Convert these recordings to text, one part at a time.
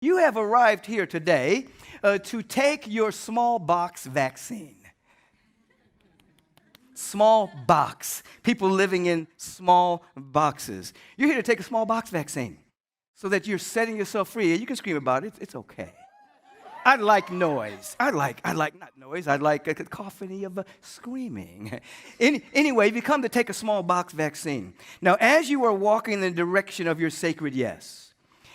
You have arrived here today to take your smallBOX vaccine. Smallbox. People living in small boxes. You're here to take a smallBOX vaccine so that you're setting yourself free. You can scream about it. It's okay. I like noise. I like not noise. I like a cacophony of screaming. Anyway, you've come to take a smallBOX vaccine. Now, as you are walking in the direction of your sacred yes,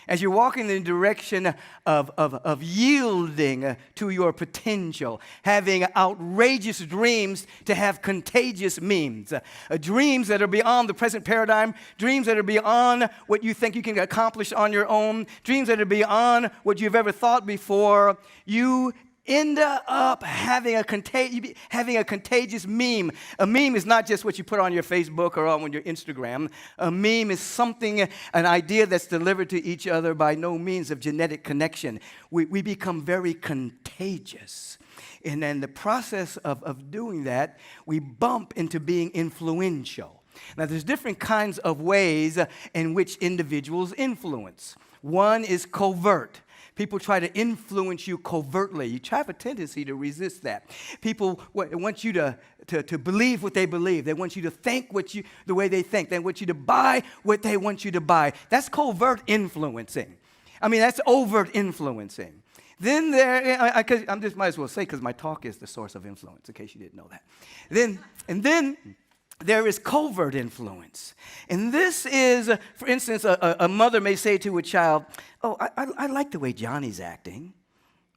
as you're walking in the direction of yielding to your potential, having outrageous dreams to have contagious memes, dreams that are beyond the present paradigm, dreams that are beyond what you think you can accomplish on your own, dreams that are beyond what you've ever thought before, you end up having a contagious meme. A meme is not just what you put on your Facebook or on your Instagram. A meme is something, an idea that's delivered to each other by no means of genetic connection. We become very contagious. And in the process of doing that, we bump into being influential. Now, there's different kinds of ways in which individuals influence. One is covert. People try to influence you covertly. You have a tendency to resist that. People want you to believe what they believe. They want you to think the way they think. They want you to buy what they want you to buy. That's covert influencing. I mean, that's overt influencing. Then I just might as well say, because my talk is the source of influence, in case you didn't know that. Then there is covert influence. And this is, for instance, a mother may say to a child, oh, I like the way Johnny's acting,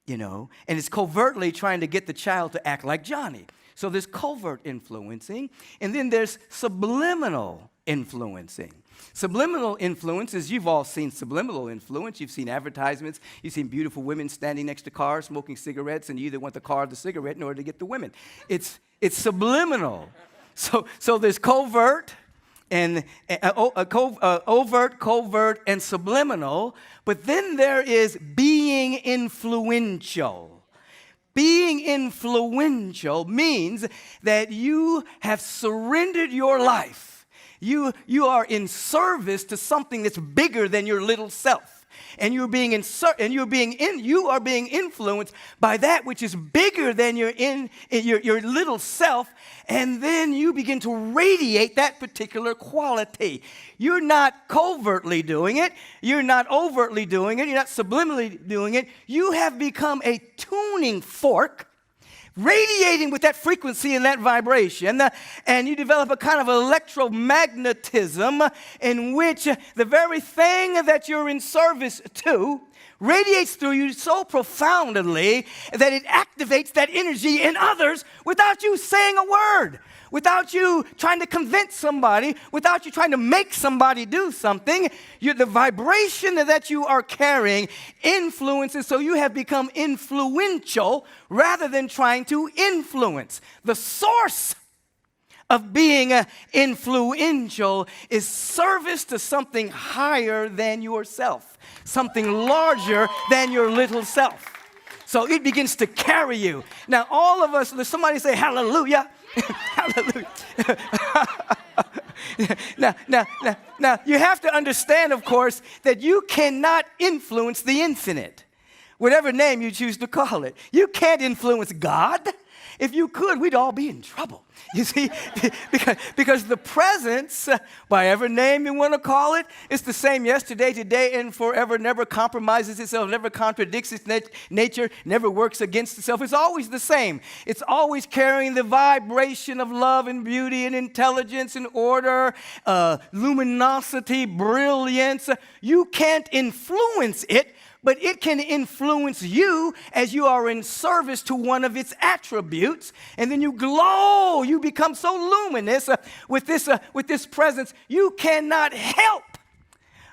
and it's covertly trying to get the child to act like Johnny. So there's covert influencing, and then there's subliminal influencing. Subliminal influence is, you've all seen subliminal influence. You've seen advertisements. You've seen beautiful women standing next to cars smoking cigarettes, and you either want the car or the cigarette in order to get the women. It's subliminal. So there's covert and overt, covert, and subliminal. But then there is being influential. Being influential means that you have surrendered your life. You are in service to something that's bigger than your little self. And you are being influenced by that which is bigger than your little self, and then you begin to radiate that particular quality. You're not covertly doing it. You're not overtly doing it. You're not subliminally doing it. You have become a tuning fork, radiating with that frequency and that vibration, and you develop a kind of electromagnetism in which the very thing that you're in service to radiates through you so profoundly that it activates that energy in others without you saying a word, without you trying to convince somebody, without you trying to make somebody do something. The vibration that you are carrying influences, so you have become influential rather than trying to influence. The source of being influential is service to something higher than yourself, something larger than your little self. So it begins to carry you. Now, all of us, somebody say hallelujah. Hallelujah. Now, you have to understand, of course, that you cannot influence the infinite, whatever name you choose to call it. You can't influence God. If you could, we'd all be in trouble. You see, because the presence, by whatever name you want to call it, it's the same yesterday, today, and forever, never compromises itself, never contradicts its nature, never works against itself. It's always the same. It's always carrying the vibration of love and beauty and intelligence and order, luminosity, brilliance. You can't influence it, but it can influence you as you are in service to one of its attributes, and then you glow. You become so luminous with this presence. You cannot help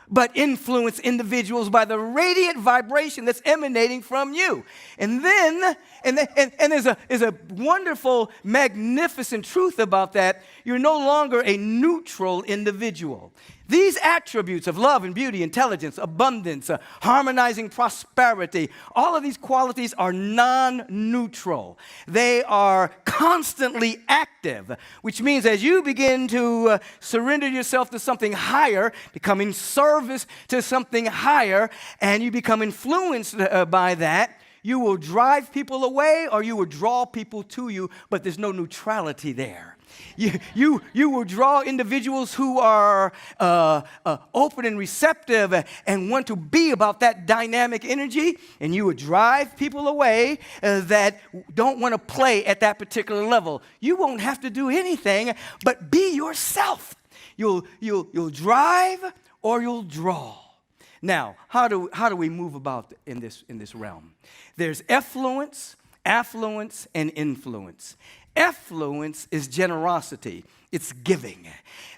but influence individuals by the radiant vibration that's emanating from you. And then there's a wonderful, magnificent truth about that. You're no longer a neutral individual. These attributes of love and beauty, intelligence, abundance, harmonizing prosperity, all of these qualities are non-neutral. They are constantly active, which means as you begin to surrender yourself to something higher, become in service to something higher, and you become influenced by that, you will drive people away or you will draw people to you, but there's no neutrality there. You will draw individuals who are open and receptive and want to be about that dynamic energy, and you will drive people away that don't want to play at that particular level. You won't have to do anything but be yourself. You'll drive or you'll draw. Now, how do we move about in this realm? There's effluence, affluence, and influence. Effluence is generosity. It's giving.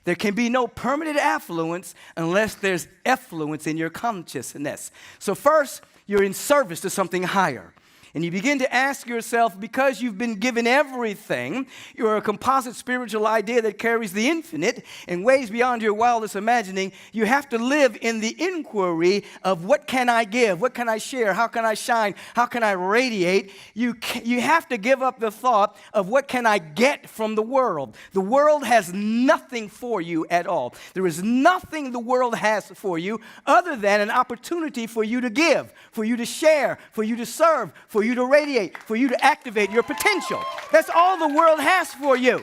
There can be no permanent affluence unless there's effluence in your consciousness. So first, you're in service to something higher. And you begin to ask yourself, because you've been given everything, you're a composite spiritual idea that carries the infinite in ways beyond your wildest imagining. You have to live in the inquiry of what can I give? What can I share? How can I shine? How can I radiate? You have to give up the thought of what can I get from the world. The world has nothing for you at all. There is nothing the world has for you other than an opportunity for you to give, for you to share, for you to serve, for you to radiate, for you to activate your potential. That's all the world has for you.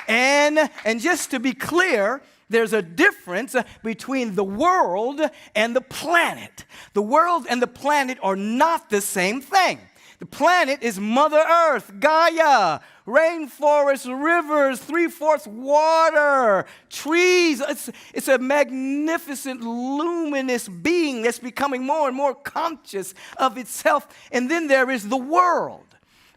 And just to be clear, there's a difference between the world and the planet. The world and the planet are not the same thing. The planet is Mother Earth, Gaia, rainforests, rivers, 3/4 water, trees. It's a magnificent, luminous being that's becoming more and more conscious of itself. And then there is the world.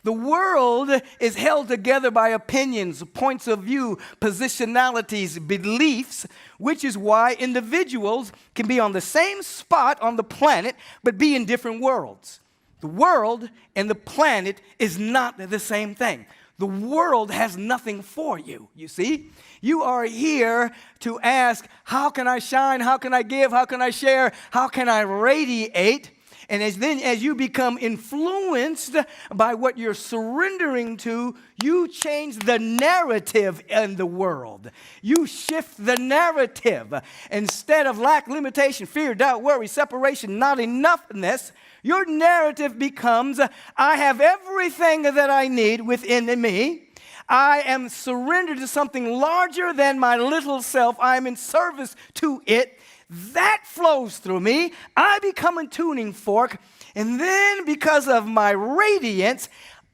The world is held together by opinions, points of view, positionalities, beliefs, which is why individuals can be on the same spot on the planet but be in different worlds. The world and the planet is not the same thing. The world has nothing for you, you see. You are here to ask, how can I shine? How can I give? How can I share? How can I radiate? And as you become influenced by what you're surrendering to, you change the narrative in the world. You shift the narrative. Instead of lack, limitation, fear, doubt, worry, separation, not enoughness, your narrative becomes, I have everything that I need within me. I am surrendered to something larger than my little self. I am in service to it. That flows through me. I become a tuning fork. And then because of my radiance,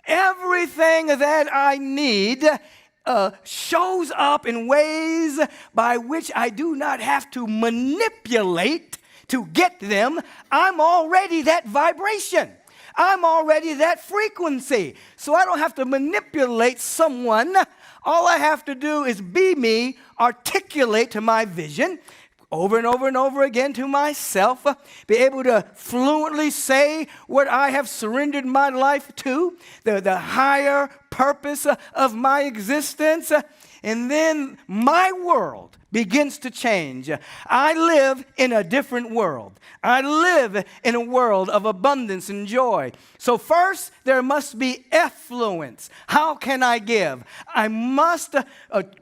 everything that I need shows up in ways by which I do not have to manipulate to get them. I'm already that vibration. I'm already that frequency. So I don't have to manipulate someone. All I have to do is be me, articulate to my vision, over and over and over again to myself, be able to fluently say what I have surrendered my life to, the higher purpose of my existence, and then my world begins to change. I live in a different world. I live in a world of abundance and joy. So first, there must be effluence. How can I give? I must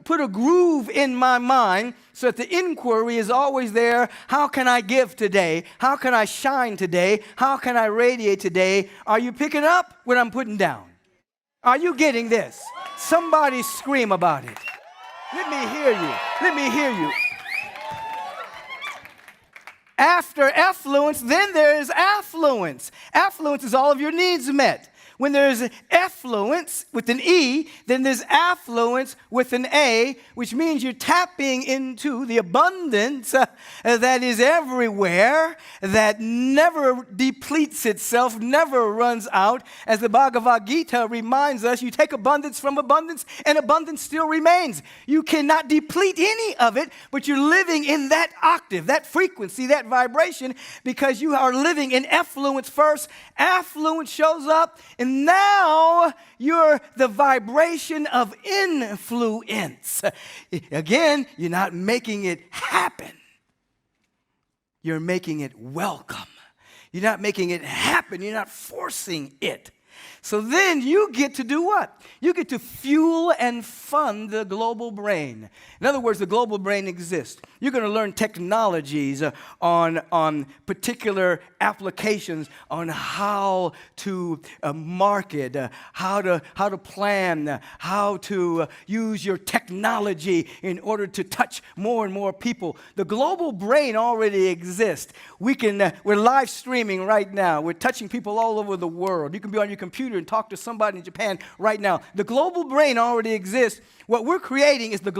put a groove in my mind so that the inquiry is always there. How can I give today? How can I shine today? How can I radiate today? Are you picking up what I'm putting down? Are you getting this? Somebody scream about it. Let me hear you. Let me hear you. After effluence, then there is affluence. Affluence is all of your needs met. When there's effluence with an E, then there's affluence with an A, which means you're tapping into the abundance that is everywhere, that never depletes itself, never runs out. As the Bhagavad Gita reminds us, you take abundance from abundance, and abundance still remains. You cannot deplete any of it, but you're living in that octave, that frequency, that vibration, because you are living in effluence first. Affluence shows up, and now you're the vibration of influence. Again, you're not making it happen. You're making it welcome. You're not making it happen. You're not forcing it. So then you get to do what? You get to fuel and fund the global brain. In other words, the global brain exists. You're going to learn technologies on particular applications on how to market, how to plan, how to use your technology in order to touch more and more people. The global brain already exists. We're live streaming right now. We're touching people all over the world. You can be on your computer and talk to somebody in Japan right now. The global brain already exists. What we're creating is the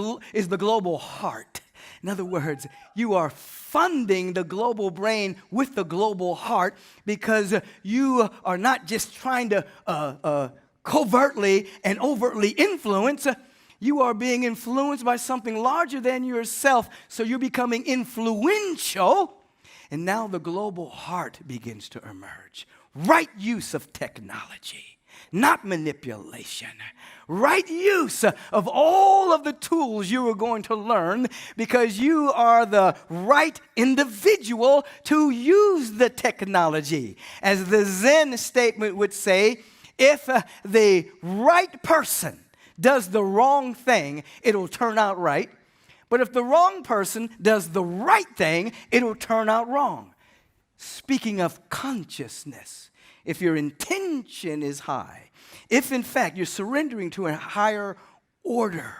global heart. In other words, you are funding the global brain with the global heart because you are not just trying to covertly and overtly influence. You are being influenced by something larger than yourself, so you're becoming influential. And now the global heart begins to emerge. Right use of technology, not manipulation. Right use of all of the tools you are going to learn because you are the right individual to use the technology. As the Zen statement would say, if the right person does the wrong thing, it'll turn out right. But if the wrong person does the right thing, it'll turn out wrong. Speaking of consciousness, if your intention is high, if in fact you're surrendering to a higher order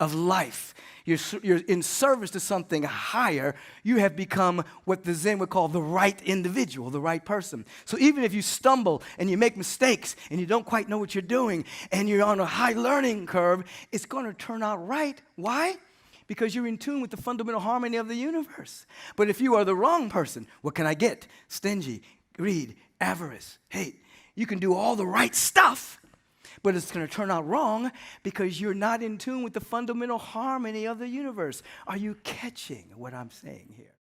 of life, you're in service to something higher, you have become what the Zen would call the right individual, the right person. So even if you stumble and you make mistakes and you don't quite know what you're doing and you're on a high learning curve, it's going to turn out right. Why? Because you're in tune with the fundamental harmony of the universe. But if you are the wrong person, what can I get? Stingy, greed, avarice, hate. You can do all the right stuff, but it's going to turn out wrong because you're not in tune with the fundamental harmony of the universe. Are you catching what I'm saying here?